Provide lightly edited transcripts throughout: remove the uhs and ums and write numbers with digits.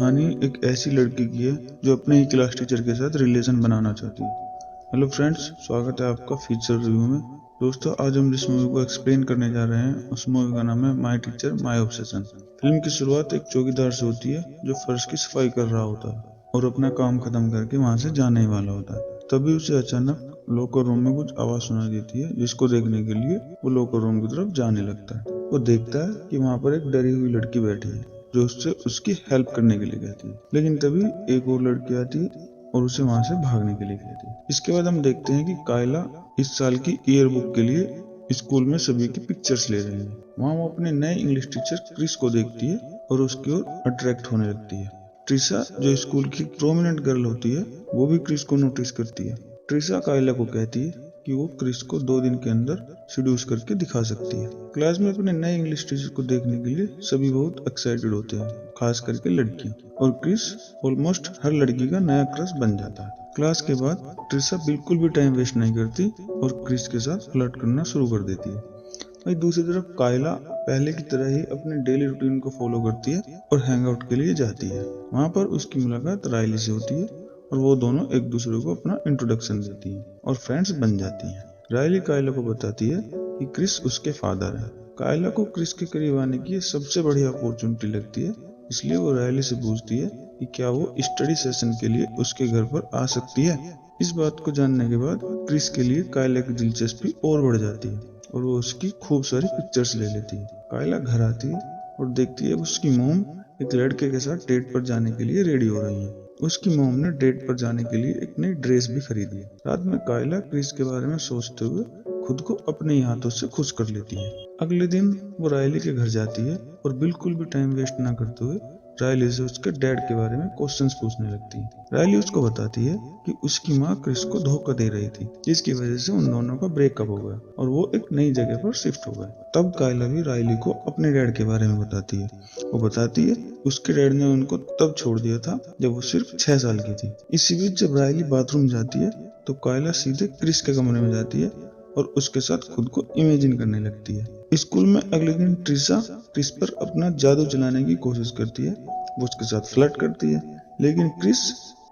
कहानी एक ऐसी लड़की की है जो अपने ही क्लास टीचर के साथ रिलेशन बनाना चाहती है। हेलो फ्रेंड्स, स्वागत है आपका फीचर रिव्यू में। दोस्तों, आज हम जिस मूवी को एक्सप्लेन करने जा रहे हैं उस मूवी का नाम है my teacher my obsession. Film की शुरुआत एक चौकीदार से होती है जो फर्श की सफाई कर रहा होता है और अपना काम खत्म करके वहां से जाने ही वाला होता है। तभी उसे अचानक लॉकर रूम में कुछ आवाज सुनाई देती है, जिसको देखने के लिए वो लॉकर रूम की तरफ जाने लगता है। वो देखता है कि वहां पर एक डरी हुई लड़की बैठी है जो उससे उसकी हेल्प करने के लिए कहती है, लेकिन तभी एक और लड़की आती है और उसे वहां से भागने के लिए कहती है। इसके बाद हम देखते हैं कि कायला इस साल की ईयर बुक के लिए स्कूल में सभी की पिक्चर्स ले रही है। वहां वो अपने नए इंग्लिश टीचर क्रिस को देखती है और उसकी ओर अट्रैक्ट होने लगती है। ट्रिसा, जो स्कूल की प्रोमिनेंट गर्ल होती है, वो भी क्रिस को नोटिस करती है। ट्रिसा कायला को कहती है कि वो क्रिस को 2 दिन के अंदर सीड्यूस करके दिखा सकती है। क्लास में अपने नए इंग्लिश टीचर को देखने के लिए सभी बहुत एक्साइटेड होते हैं, खास करके लड़की, और क्रिस ऑलमोस्ट हर लड़की का नया क्रश बन जाता है। क्लास के बाद ट्रिसा बिल्कुल भी टाइम वेस्ट नहीं करती और क्रिस के साथ फ्लर्ट करना शुरू कर देती है। वहीं दूसरी तरफ कायला पहले की तरह ही अपने डेली रूटीन को फॉलो करती है और हैंग आउट के लिए जाती है। वहां पर उसकी मुलाकात रायली से होती है और वो दोनों एक दूसरे को अपना इंट्रोडक्शन देती हैं और फ्रेंड्स बन जाती हैं। रायली कायला को बताती है कि क्रिस उसके फादर है। कायला को क्रिस के करीब आने की सबसे बड़ी अपॉर्चुनिटी लगती है, इसलिए वो रायली से पूछती है कि क्या वो स्टडी सेशन के लिए उसके घर पर आ सकती है। इस बात को जानने के बाद क्रिस के लिए कायला की दिलचस्पी और बढ़ जाती है और वो उसकी खूब सारी पिक्चर्स ले लेती है। कायला घर आती है और देखती है उसकी मॉम एक लड़के के साथ डेट पर जाने के लिए रेडी हो रही है। उसकी मॉम ने डेट पर जाने के लिए एक नई ड्रेस भी खरीदी है। रात में कायला क्रिस के बारे में सोचते हुए खुद को अपने ही हाथों से खुश कर लेती है। अगले दिन वो रायली के घर जाती है और बिल्कुल भी टाइम वेस्ट ना करते हुए रायली से उसके डैड के बारे में क्वेश्चंस पूछने लगती है। रायली उसको बताती है कि उसकी माँ क्रिस को धोखा दे रही थी, जिसकी वजह से उन दोनों का ब्रेकअप हो गया और वो एक नई जगह पर शिफ्ट हो गए। तब कायला भी रायली को अपने डैड के बारे में बताती है। वो बताती है उसके डैड ने उनको तब छोड़ दिया था जब वो सिर्फ 6 साल की थी। इसी बीच जब रायली बाथरूम जाती है तो कायला सीधे क्रिस के कमरे में जाती है और उसके साथ खुद को इमेजिन करने लगती है। स्कूल में अगले दिन ट्रिसा क्रिस पर अपना जादू चलाने की कोशिश करती है। वो उसके साथ फ्लर्ट करती है, लेकिन क्रिस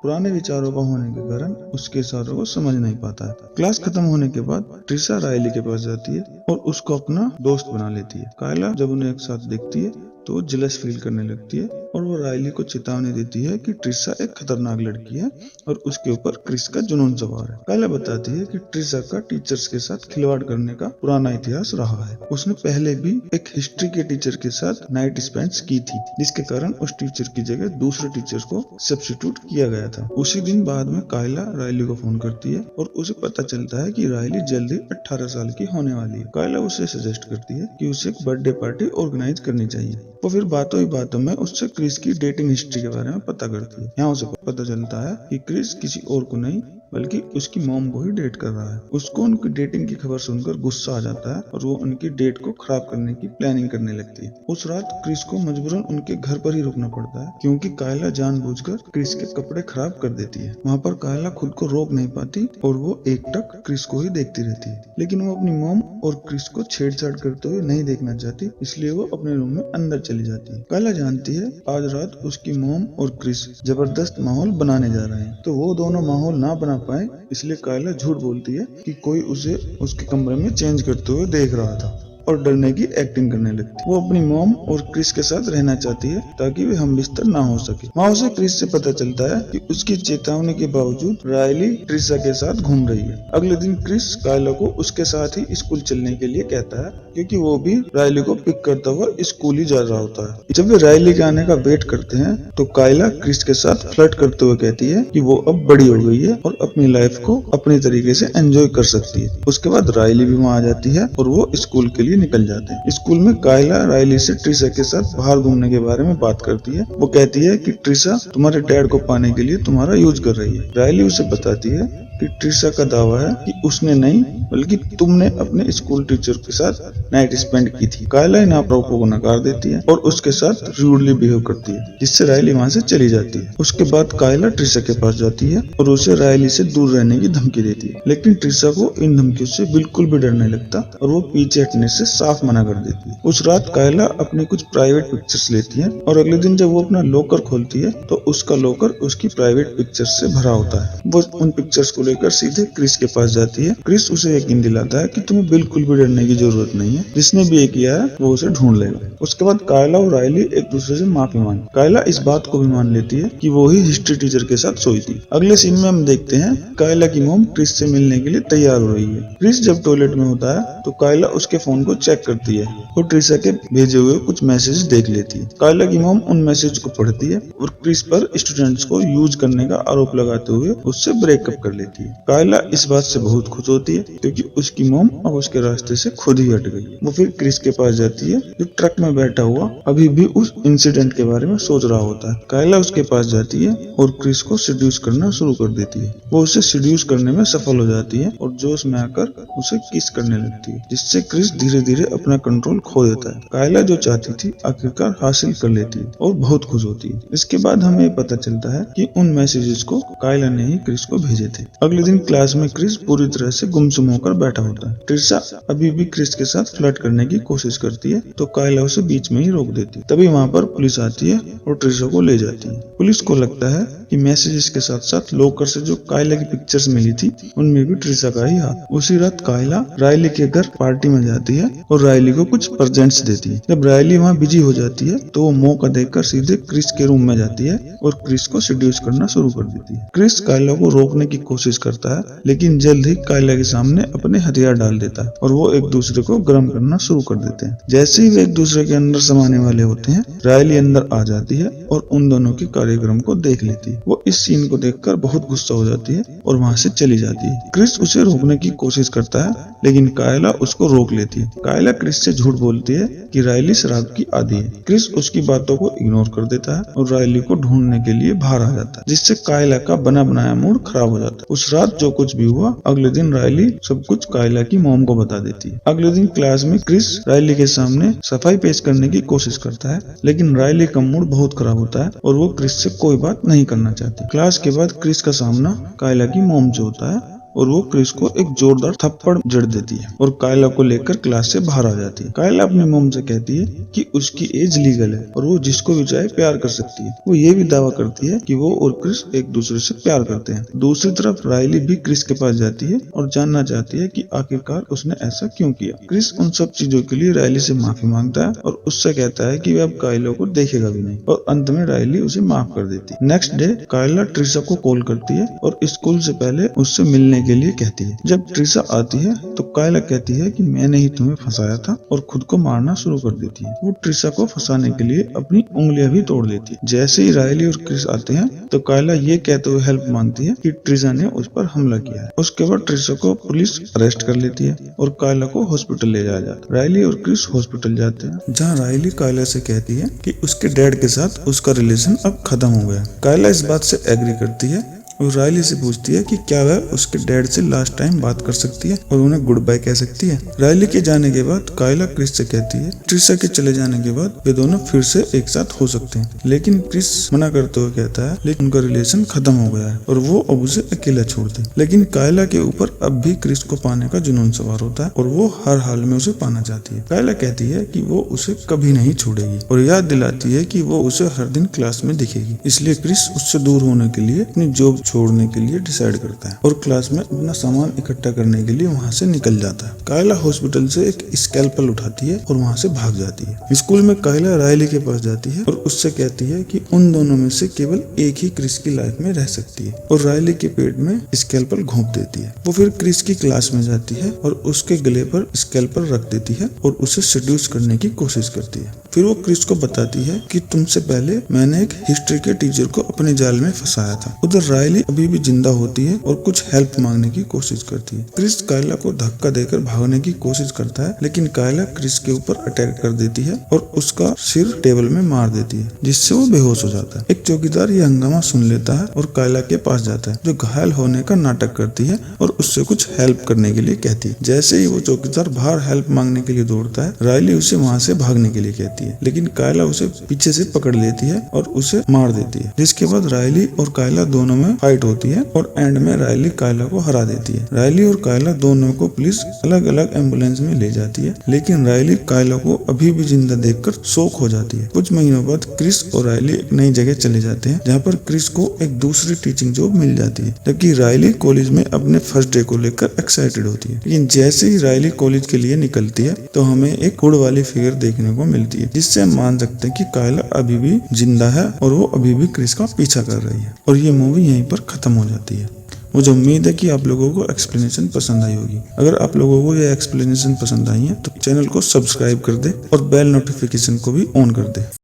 पुराने विचारों का होने के कारण उसके इशारों को समझ नहीं पाता है। क्लास खत्म होने के बाद ट्रिसा रायली के पास जाती है और उसको अपना दोस्त बना लेती है। कायला जब उन्हें एक साथ देखती है तो वो जेलस फील करने लगती है और वो रायली को चेतावनी देती है कि ट्रिसा एक खतरनाक लड़की है और उसके ऊपर क्रिस का जुनून सवार है। कायला बताती है कि ट्रिसा का टीचर्स के साथ खिलवाड़ करने का पुराना इतिहास रहा है। उसने पहले भी एक हिस्ट्री के टीचर के साथ नाइट स्पेंड्स की थी, जिसके कारण उस टीचर की जगह दूसरे टीचर को सब्स्टिट्यूट किया गया था। उसी दिन बाद में कायला रायली को फोन करती है और उसे पता चलता है कि रायली जल्दी 18 साल की होने वाली है। कायला उसे सजेस्ट करती है कि उसे एक बर्थडे पार्टी ऑर्गेनाइज करनी चाहिए। वो फिर बातों ही बातों में उससे क्रिस की डेटिंग हिस्ट्री के बारे में पता करती है। यहाँ उसे पता चलता है कि क्रिस किसी और को नहीं बल्कि उसकी मॉम को ही डेट कर रहा है। उसको उनकी डेटिंग की खबर सुनकर गुस्सा आ जाता है और वो उनकी डेट को खराब करने की प्लानिंग करने लगती है। उस रात क्रिस को मजबूरन उनके घर पर ही रुकना पड़ता है, क्योंकि कायला जानबूझकर क्रिस के कपड़े खराब कर देती है। वहाँ पर कायला खुद को रोक नहीं पाती और वो एकटक क्रिस को ही देखती रहती है, लेकिन वो अपनी मॉम और क्रिस को छेड़छाड़ करते हुए नहीं देखना चाहती, इसलिए वो अपने रूम में अंदर चली जाती है। कायला जानती है आज रात उसकी मॉम और क्रिस जबरदस्त माहौल बनाने जा रहे हैं, तो वो दोनों माहौल ना बना पाए, इसलिए कायला झूठ बोलती है कि कोई उसे उसके कमरे में चेंज करते हुए देख रहा था और डरने की एक्टिंग करने लगती। वो अपनी मॉम और क्रिस के साथ रहना चाहती है ताकि वे हम बिस्तर ना हो सके। वहाँ उसे क्रिस से पता चलता है कि उसकी चेतावनी के बावजूद रायली ट्रिसा के साथ घूम रही है। अगले दिन क्रिस कायला को उसके साथ ही स्कूल चलने के लिए कहता है, क्योंकि वो भी रायली को पिक करता हुआ स्कूल ही जा रहा होता है। जब वे रायली के आने का वेट करते हैं तो कायला क्रिस के साथ फ्लर्ट करते हुए कहती है कि वो अब बड़ी हो गई है और अपनी लाइफ को अपनी तरीके से एंजॉय कर सकती है। उसके बाद रायली भी वहाँ आ जाती है और वो स्कूल के लिए निकल जाते हैं। स्कूल में कायला रायली से ट्रिसा के साथ बाहर घूमने के बारे में बात करती है। वो कहती है कि ट्रिसा तुम्हारे डैड को पाने के लिए तुम्हारा यूज कर रही है। रायली उसे बताती है कि ट्रिशा का दावा है कि उसने नहीं बल्कि तुमने अपने स्कूल टीचर के साथ नाइट स्पेंड की थी। कायला इन आरोपों को नकार देती है और उसके साथ रूडली बिहेव करती है, जिससे रायली वहाँ से चली जाती है। उसके बाद कायला ट्रिशा के पास जाती है और उसे रायली से दूर रहने की धमकी देती है, लेकिन ट्रिशा को इन धमकियों से बिल्कुल भी डर नहीं लगता और वो पीछे हटने से साफ मना कर देती है। उस रात कायला अपनी कुछ प्राइवेट पिक्चर्स लेती है और अगले दिन जब वो अपना लॉकर खोलती है तो उसका लॉकर उसकी प्राइवेट पिक्चर्स से भरा होता है। वो उन पिक्चर्स को लेकर सीधे क्रिस के पास जाती है। क्रिस उसे यकीन दिलाता है कि तुम्हें बिल्कुल भी डरने की जरूरत नहीं है, जिसने भी ये किया है वो उसे ढूंढ लेगा। उसके बाद कायला और रायली एक दूसरे से माफी मांगी। कायला इस बात को भी मान लेती है कि वो ही हिस्ट्री टीचर के साथ सोई थी। अगले सीन में हम देखते हैं कायला की मॉम क्रिस से मिलने के लिए तैयार हो रही है। क्रिस जब टॉयलेट में होता है तो कायला उसके फोन को चेक करती है और ट्रिशा के भेजे हुए कुछ मैसेज देख लेती है। कायला की मॉम उन मैसेज को पढ़ती है और क्रिस पर स्टूडेंट्स को यूज करने का आरोप लगाते हुए उससे ब्रेकअप कर लेती है। कायला इस बात से बहुत खुश होती है क्योंकि उसकी मॉम अब उसके रास्ते से खुद ही हट गई। वो फिर क्रिस के पास जाती है जो ट्रक में बैठा हुआ अभी भी उस इंसिडेंट के बारे में सोच रहा होता है। कायला उसके पास जाती है और क्रिस को सीड्यूस करना शुरू कर देती है। वो उसे सीड्यूस करने में सफल हो जाती है और जोश में आकर उसे किस करने लगती है, जिससे क्रिस धीरे धीरे अपना कंट्रोल खो देता है। कायला जो चाहती थी आखिरकार हासिल कर लेती है और बहुत खुश होती है। इसके बाद हमें पता चलता है कि उन मैसेजेस को कायला ने ही क्रिस को भेजे थे। अगले दिन क्लास में क्रिस पूरी तरह से गुमसुम होकर बैठा होता है। ट्रिशा अभी भी क्रिस के साथ फ्लर्ट करने की कोशिश करती है तो कायला उसे बीच में ही रोक देती है। तभी वहाँ पर पुलिस आती है और ट्रिशा को ले जाती है। पुलिस को लगता है कि मैसेजेस के साथ साथ लॉकर से जो कायला की पिक्चर्स मिली थी उनमें भी ट्रिशा का ही हाथ। उसी रात कायला रायली के घर पार्टी में जाती है और रायली को कुछ प्रेजेंट्स देती है। जब रायली वहाँ बिजी हो जाती है तो वो मौका देखकर सीधे क्रिस के रूम में जाती है और क्रिस को सीड्यूस करना शुरू कर देती है। क्रिस कायला को रोकने की कोशिश करता है लेकिन जल्द ही कायला के सामने अपने हथियार डाल देता है और वो एक दूसरे को गर्म करना शुरू कर देते हैं। जैसे ही वे एक दूसरे के अंदर समाने वाले होते हैं रायली अंदर आ जाती है और उन दोनों के कार्यक्रम को देख लेती है। वो इस सीन को देखकर बहुत गुस्सा हो जाती है और वहाँ से चली जाती है। क्रिस उसे रोकने की कोशिश करता है लेकिन कायला उसको रोक लेती है। कायला क्रिस से झूठ बोलती है कि रायली शराब की आदी है। क्रिस उसकी बातों को इग्नोर कर देता है और रायली को ढूंढने के लिए बाहर आ जाता है, जिससे कायला का बना बनाया मूड खराब हो जाता है। उस रात जो कुछ भी हुआ अगले दिन रायली सब कुछ कायला की मॉम को बता देती है। अगले दिन क्लास में क्रिस रायली के सामने सफाई पेश करने की कोशिश करता है लेकिन रायली का मूड बहुत खराब होता है और वो क्रिस से कोई बात नहीं करना चाहती। क्लास के बाद क्रिस का सामना कायला की मॉम से होता है और वो क्रिस को एक जोरदार थप्पड़ जड़ देती है और कायला को लेकर क्लास से बाहर आ जाती है। कायला अपनी मॉम से कहती है कि उसकी एज लीगल है और वो जिसको भी चाहे प्यार कर सकती है। वो ये भी दावा करती है कि वो और क्रिस एक दूसरे से प्यार करते हैं। दूसरी तरफ रायली भी क्रिस के पास जाती है और जानना चाहती है कि आखिरकार उसने ऐसा क्यों किया। क्रिस उन सब चीजों के लिए रायली से माफी मांगता है और उससे कहता है कि वह अब कायला को देखेगा भी नहीं और अंत में रायली उसे माफ कर देती है। नेक्स्ट डे कायला ट्रिशा को कॉल करती है और स्कूल से पहले उससे मिलने के लिए कहती है। जब ट्रिशा आती है तो कायला कहती है कि मैंने ही तुम्हें फंसाया था और खुद को मारना शुरू कर देती है। वो ट्रिशा को फंसाने के लिए अपनी उंगलियां भी तोड़ देती है। जैसे ही रायली और क्रिस आते हैं तो कायला ये कहते हुए हेल्प मांगती है कि ट्रिशा ने उस पर हमला किया है। उसके बाद ट्रिशा को पुलिस अरेस्ट कर लेती है और कायला को हॉस्पिटल ले जाया जाता है। रायली और क्रिस हॉस्पिटल जाते हैं जहाँ रायली कायला से कहती है कि उसके डैड के साथ उसका रिलेशन अब खत्म हो गया। कायला इस बात से एग्री करती है और रायली से पूछती है कि क्या वह उसके डैड से लास्ट टाइम बात कर सकती है और उन्हें गुड बाय कह सकती है। रायली के जाने के बाद कायला क्रिस से कहती है ट्रिशा के चले जाने के बाद वे दोनों फिर से एक साथ हो सकते हैं, लेकिन क्रिस मना करते हुए कहता है लेकिन उनका रिलेशन खत्म हो गया है और वो अब उसे अकेला छोड़ दे। लेकिन कायला के ऊपर अब भी क्रिस को पाने का जुनून सवार होता है और वो हर हाल में उसे पाना चाहती है। कायला कहती है कि वो उसे कभी नहीं छोड़ेगी और याद दिलाती है कि वो उसे हर दिन क्लास में दिखेगी। इसलिए क्रिस उससे दूर होने के लिए अपनी जॉब छोड़ने के लिए डिसाइड करता है और क्लास में अपना सामान इकट्ठा करने के लिए वहाँ से निकल जाता है। कायला हॉस्पिटल से एक स्कैल्पल उठाती है और वहाँ से भाग जाती है। स्कूल में कायला रायली के पास जाती है और उससे कहती है कि उन दोनों में से केवल एक ही क्रिस की लाइफ में रह सकती है और रायली के पेट में स्कैल्पल घोंप देती है। वो फिर क्रिस की क्लास में जाती है और उसके गले पर स्कैल्पल रख देती है और उसे सेड्यूस करने की कोशिश करती है। फिर वो क्रिस को बताती है कि तुमसे पहले मैंने एक हिस्ट्री के टीचर को अपने जाल में फंसाया था। उधर रायली राइली अभी भी जिंदा होती है और कुछ हेल्प मांगने की कोशिश करती है। क्रिस कायला को धक्का देकर भागने की कोशिश करता है, लेकिन कायला क्रिस के ऊपर अटैक कर देती है और उसका सिर टेबल में मार देती है, जिससे वो बेहोश हो जाता है। एक चौकीदार ये हंगामा सुन लेता है और कायला के पास जाता है, जो घायल होने का नाटक करती है और उससे कुछ हेल्प करने के लिए कहती है। जैसे ही वो चौकीदार बाहर हेल्प मांगने के लिए दौड़ता है, राइली उसे वहाँ से भागने के लिए कहती है, लेकिन कायला उसे पीछे से पकड़ लेती है और उसे मार देती है। जिसके बाद राइली और कायला दोनों में फाइट होती है और एंड में राइली कायला को हरा देती है। राइली और कायला दोनों को पुलिस अलग अलग एम्बुलेंस में ले जाती है, लेकिन राइली कायला को अभी भी जिंदा देखकर शॉक हो जाती है। कुछ महीनों बाद क्रिस और राइली एक नई जगह चले जाते हैं, जहाँ पर क्रिस को एक दूसरी टीचिंग जॉब मिल जाती है, जबकि राइली कॉलेज में अपने फर्स्ट डे को लेकर एक्साइटेड होती है। लेकिन जैसे ही राइली कॉलेज के लिए निकलती है तो हमें एक हुड वाली फिगर देखने को मिलती है, जिससे हम मान सकते हैं कि कायला अभी भी जिंदा है और वो अभी भी क्रिस का पीछा कर रही है। और ये मूवी यहीं पर खत्म हो जाती है। मुझे उम्मीद है कि आप लोगों को एक्सप्लेनेशन पसंद आई होगी। अगर आप लोगों को ये एक्सप्लेनेशन पसंद आई है तो चैनल को सब्सक्राइब कर दे और बेल नोटिफिकेशन को भी ऑन कर दे।